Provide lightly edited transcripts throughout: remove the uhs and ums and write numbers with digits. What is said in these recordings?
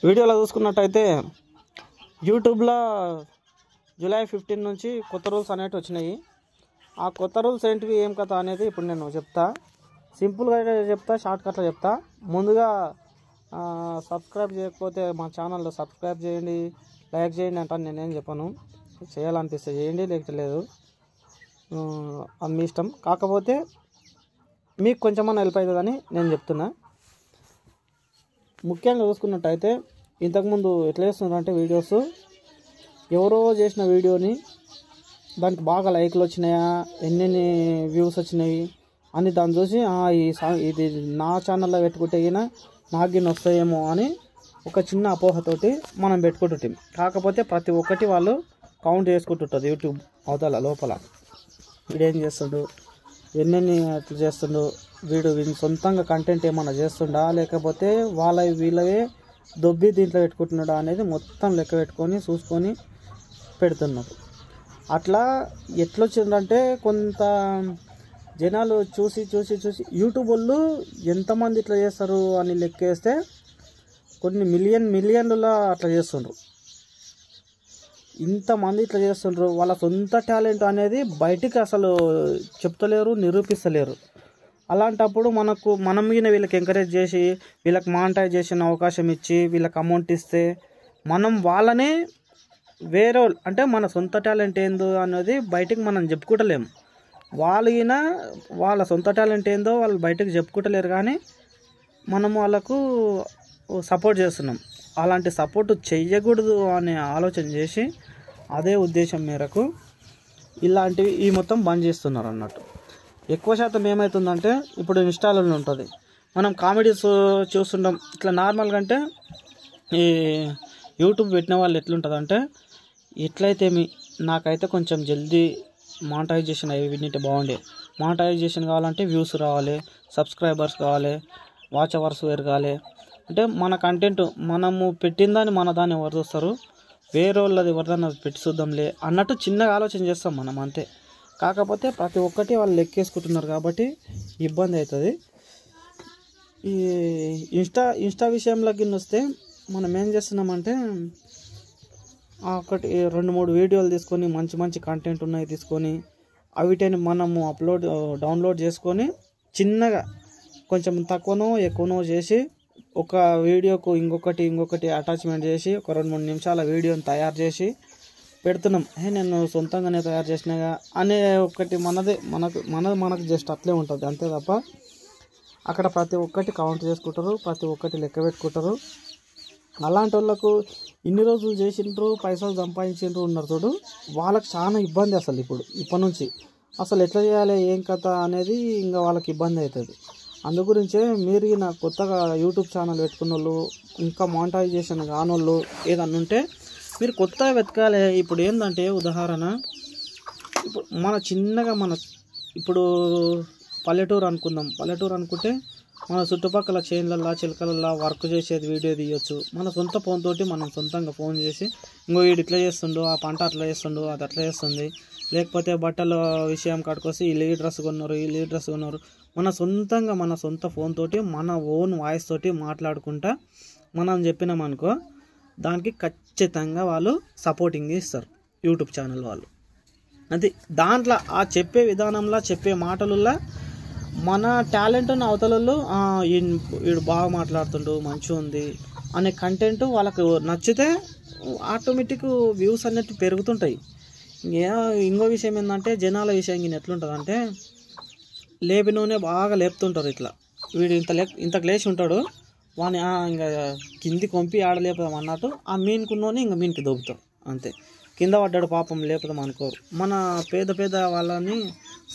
వీడియోలో చూసుకున్నట్టయితే యూట్యూబ్లో జూలై 15 నుంచి కొత్త రూల్స్ అనేవి వచ్చినాయి. ఆ కొత్త రూల్స్ ఏంటివి ఏం కథ అనేది ఇప్పుడు నేను చెప్తా. సింపుల్గా చెప్తా, షార్ట్కట్లో చెప్తా. ముందుగా సబ్స్క్రైబ్ చేయకపోతే మా ఛానల్లో సబ్స్క్రైబ్ చేయండి, లైక్ చేయండి అంటాను. నేనేం చెప్పను, చేయాలనిపిస్తే చేయండి, లేకపోతే లేదు, అది మీ ఇష్టం. కాకపోతే మీకు కొంచెమన్నా హెల్ప్ అవుతుందని నేను చెప్తున్నా. ముఖ్యంగా చూసుకున్నట్టయితే ఇంతకుముందు ఎట్లా చేస్తున్నారంటే వీడియోస్ ఎవరో చేసిన వీడియోని దానికి బాగా లైక్లు వచ్చినాయా, ఎన్నెన్ని వ్యూస్ వచ్చినాయి అని దాన్ని చూసి ఇది నా ఛానల్లో పెట్టుకుంటే అయినా నాకు గిన్నె వస్తాయేమో అని ఒక చిన్న అపోహతోటి మనం పెట్టుకుంటుంటాం. కాకపోతే ప్రతి ఒక్కటి వాళ్ళు కౌంట్ చేసుకుంటుంటుంది యూట్యూబ్ అవతల లోపల. వీడేం చేస్తుండు, ఎన్నెన్ని అట్లా చేస్తుండు, వీడు సొంతంగా కంటెంట్ ఏమన్నా చేస్తుండా, లేకపోతే వీళ్ళవే దొబ్బి దీంట్లో పెట్టుకుంటున్నాడా అనేది మొత్తం లెక్క పెట్టుకొని చూసుకొని పెడుతున్నారు. అట్లా ఎట్లొచ్చిందంటే కొంత జనాలు చూసి యూట్యూబ్ వాళ్ళు ఎంతమంది ఇట్లా చేస్తారు అని లెక్కేస్తే కొన్ని మిలియన్లలో అట్లా చేస్తుండ్రు. ఇంతమంది ఇట్లా చేస్తుండ్రు. వాళ్ళ సొంత టాలెంట్ అనేది బయటికి అసలు చెప్తలేరు, నిరూపిస్తలేరు. అలాంటప్పుడు మనం మీద వీళ్ళకి ఎంకరేజ్ చేసి వీళ్ళకి మానిటైజేషన్ అవకాశం ఇచ్చి వీళ్ళకి అమౌంట్ ఇస్తే మనం వాళ్ళనే వేరే అంటే మన సొంత టాలెంట్ ఏందో అనేది బయటికి మనం చెప్పుకుంటలేము. వాళ్ళ సొంత టాలెంట్ ఏందో వాళ్ళు బయటకు చెప్పుకుంటలేరు, కానీ మనం వాళ్ళకు సపోర్ట్ చేస్తున్నాం. అలాంటి సపోర్ట్ చెయ్యకూడదు అనే ఆలోచన చేసి అదే ఉద్దేశం మేరకు ఇలాంటివి ఈ మొత్తం బంద్ చేస్తున్నారు అన్నట్టు. ఎక్కువ శాతం ఏమవుతుందంటే ఇప్పుడు ఇన్స్టాల్లో ఉంటుంది, మనం కామెడీస్ చూస్తుంటాం. ఇట్లా నార్మల్గా అంటే ఈ యూట్యూబ్ పెట్టిన వాళ్ళు ఎట్లుంటుందంటే ఎట్లయితే నాకైతే కొంచెం జల్దీ మానిటైజేషన్ అయ్యి బాగుండే. మానిటైజేషన్ కావాలంటే వ్యూస్ రావాలి, సబ్స్క్రైబర్స్ కావాలి, వాచ్ అవర్స్ పెరగాలి. అంటే మన కంటెంట్ మనము పెట్టిందాన్ని మన దాన్ని ఎవరు చూస్తారు, వేరే వాళ్ళది ఎవరిదాన్ని పెట్టి చూద్దాంలే అన్నట్టు చిన్నగా ఆలోచన చేస్తాం మనం, అంతే. కాకపోతే ప్రతి ఒక్కటి వాళ్ళు లెక్కేసుకుంటున్నారు కాబట్టి ఇబ్బంది అవుతుంది. ఈ ఇన్స్టా విషయంలోకి వస్తే మనం ఏం చేస్తున్నామంటే ఒకటి 2-3 వీడియోలు తీసుకొని మంచి కంటెంట్ ఉన్నాయి తీసుకొని అవిటిని మనము డౌన్లోడ్ చేసుకొని చిన్నగా కొంచెం తక్కువనో ఎక్కువనో చేసి ఒక వీడియోకు ఇంకొకటి అటాచ్మెంట్ చేసి ఒక 2-3 నిమిషాల వీడియోని తయారు చేసి పెడుతున్నాం. నేను సొంతంగానే తయారు చేసినాగా అనే ఒకటి మనకు జస్ట్ అట్లే ఉంటుంది, అంతే తప్ప అక్కడ ప్రతి ఒక్కటి కౌంట్ చేసుకుంటారు, ప్రతి ఒక్కటి లెక్క పెట్టుకుంటారు. అలాంటి వాళ్ళకు ఇన్ని రోజులు చేసిండ్రు, పైసలు సంపాదించిండ్రు ఉన్నారు చూడు, వాళ్ళకి చాలా ఇబ్బంది అసలు. ఇప్పటి నుంచి అసలు ఎట్లా చేయాలి ఏం కథ అనేది ఇంకా వాళ్ళకి ఇబ్బంది అవుతుంది. అందుగురించే మీరు కొత్తగా యూట్యూబ్ ఛానల్ పెట్టుకున్న వాళ్ళు, ఇంకా మానిటైజేషన్ కానోళ్ళు ఏదన్నా ఉంటే మీరు కొత్తగా వెతకాలి. ఇప్పుడు ఏంటంటే ఉదాహరణ, ఇప్పుడు చిన్నగా ఇప్పుడు పల్లెటూరు అనుకుంటే మన చుట్టుపక్కల చేన్లల్లో చిలకలల్లో వర్క్ చేసేది వీడియో తీయొచ్చు. మన సొంత ఫోన్ తోటి మనం సొంతంగా ఫోన్ చేసి వీడు ఇట్లా చేస్తుండు, ఆ పంట అట్లా చేస్తుండు, అది అట్లా చేస్తుంది, లేకపోతే బట్టల విషయం కాడుకొస్తే ఈ డ్రెస్ కొన్నారు, మన సొంత ఫోన్ తోటి మన ఓన్ వాయిస్ తోటి మాట్లాడుకుంటా మనం చెప్పినామనుకో, దానికి ఖచ్చితంగా వాళ్ళు సపోర్టింగ్ ఇస్తారు యూట్యూబ్ ఛానల్ వాళ్ళు. అది దాంట్లో ఆ చెప్పే విధానంలో చెప్పే మాటలలో మన టాలెంట్ ఉన్న అవతలలో వీడు బాగా మాట్లాడుతుండు, మంచిగా ఉంది అనే కంటెంట్ వాళ్ళకు నచ్చితే ఆటోమేటిక్ వ్యూస్ అన్నట్టు పెరుగుతుంటాయి. ఇంకో విషయం ఏంటంటే జనాల విషయం ఎట్లుంటుందంటే లేపినూనె బాగా లేపుతుంటారు. ఇట్లా వీడు ఇంతకు లేచి ఉంటాడు, వాని ఇంకా కింది కొంపి ఆడలేపుదాం అన్నట్టు ఆ మీనుకున్నోని ఇంకా మీనికి దొబ్బుతాం, అంతే. కింద పడ్డాడు పాపం లేపుదాం అనుకోరు. మన పేద వాళ్ళని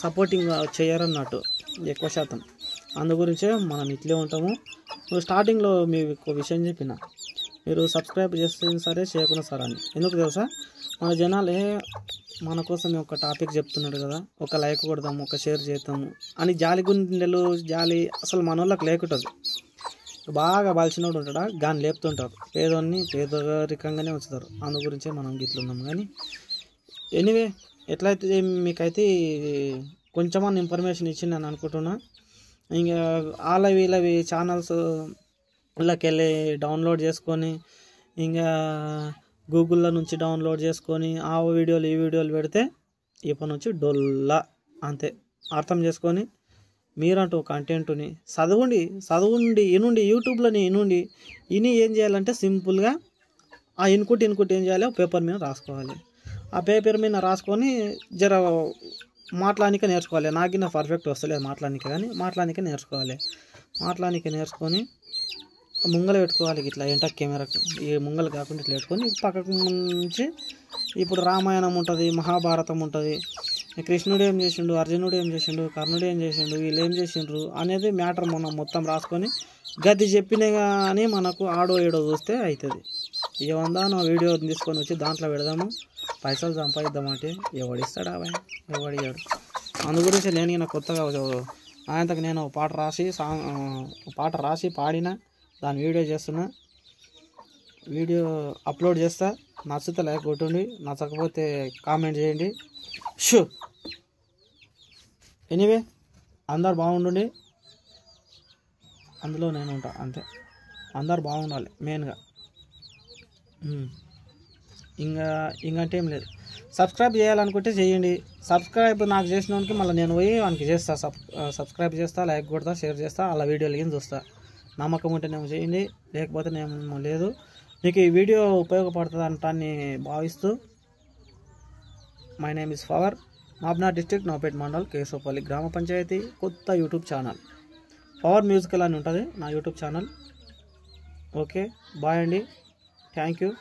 సపోర్టింగ్ చేయరన్నట్టు ఎక్కువ శాతం. అందుగురించే మనం ఇట్లే ఉంటాము. స్టార్టింగ్లో మీకు విషయం చెప్పిన, మీరు సబ్స్క్రైబ్ చేస్తే సరే చేయకుండా సరే అని. ఎందుకు తెలుసా, మన జనాలే మన కోసం ఒక టాపిక్ చెప్తున్నాడు కదా, ఒక లైక్ కొడదాము, ఒక షేర్ చేద్దాము అని జాలి అసలు మన వాళ్ళకి లేకుంటుంది. బాగా బలిసినోడు ఉంటాడా గాని లేపుతుంటారు, పేదరికంగానే ఉంచుతారు. అందు గురించే మనం గిట్లున్నాం. కానీ ఎనీవే ఎట్లయితే మీకైతే కొంచెమన్నా ఇన్ఫర్మేషన్ ఇచ్చిందని అనుకుంటున్నా. ఇంకా వీళ్ళవి ఛానల్స్ వెళ్ళి డౌన్లోడ్ చేసుకొని ఇంకా గూగుల్లో నుంచి డౌన్లోడ్ చేసుకొని ఆ వీడియోలు ఈ వీడియోలు పెడితే ఇప్పటి నుంచి డొల్లా అంతే. అర్థం చేసుకొని మీరంటూ కంటెంట్ని చదవండి యూట్యూబ్లోని ఇని ఏం చేయాలంటే సింపుల్గా ఆ ఇన్పుట్ ఏం చేయాలి, పేపర్ మీద రాసుకోవాలి. ఆ పేపర్ మీద రాసుకొని జర మాట్లాడానికే నేర్చుకోవాలి. నాకు పర్ఫెక్ట్ వస్తలేదు మాట్లాడానికే, కానీ మాట్లాడానికే నేర్చుకొని ముంగలు పెట్టుకోవాలి. ఇట్లా ఎంట కెమెరాకి ఈ ముంగలు కాకుండా ఇట్లా పెట్టుకొని పక్కకు నుంచి ఇప్పుడు రామాయణం ఉంటుంది, మహాభారతం ఉంటుంది, కృష్ణుడు ఏం చేసిండు, అర్జునుడు ఏం చేసిండు, కర్ణుడు ఏం చేసిండు, వీళ్ళు ఏం చేసిండ్రు అనేది మ్యాటర్ మనం మొత్తం రాసుకొని గది చెప్పినా కానీ మనకు ఆడో ఏడో చూస్తే అవుతుంది. ఏమందా నా వీడియో తీసుకొని వచ్చి దాంట్లో పెడదాము, పైసలు సంపాదిద్దామంటే ఎవడిస్తాడా ఎవడిగాడు. అందు గురించి నేను కొత్తగా ఆయనకు నేను పాట రాసి పాడిన దాని వీడియో చేస్తున్నా. వీడియో అప్లోడ్ చేస్తా. నచ్చితే లైక్ కొట్టండి, నచ్చకపోతే కామెంట్ చేయండి. ఎనీవే అందరు బాగుండండి, అందులో నేను ఉంటా అంతే. అందరు బాగుండాలి మెయిన్గా. ఇంకంటే ఏం లేదు. సబ్స్క్రైబ్ చేయాలనుకుంటే చేయండి. సబ్స్క్రైబ్ నాకు చేసినోనికి మళ్ళీ నేను పోయి వానికి చేస్తా, సబ్స్క్రైబ్ చేస్తా, లైక్ కొడతా, షేర్ చేస్తా, అలా వీడియోలు ఏం చూస్తా. నమ్మకం ఉంటేనేమో చేయండి, లేకపోతే నేను లేదు. మీకు ఈ వీడియో ఉపయోగపడుతుంది అంటాన్ని భావిస్తూ, my name is Pawar, Mahabubnagar district, Naupet mandal, Keshavapalli గ్రామ పంచాయతీ. కొత్త యూట్యూబ్ ఛానల్ పవర్ మ్యూజికల్ అని ఉంటుంది నా యూట్యూబ్ ఛానల్. ఓకే, బాయ్ అండి, థ్యాంక్ యూ.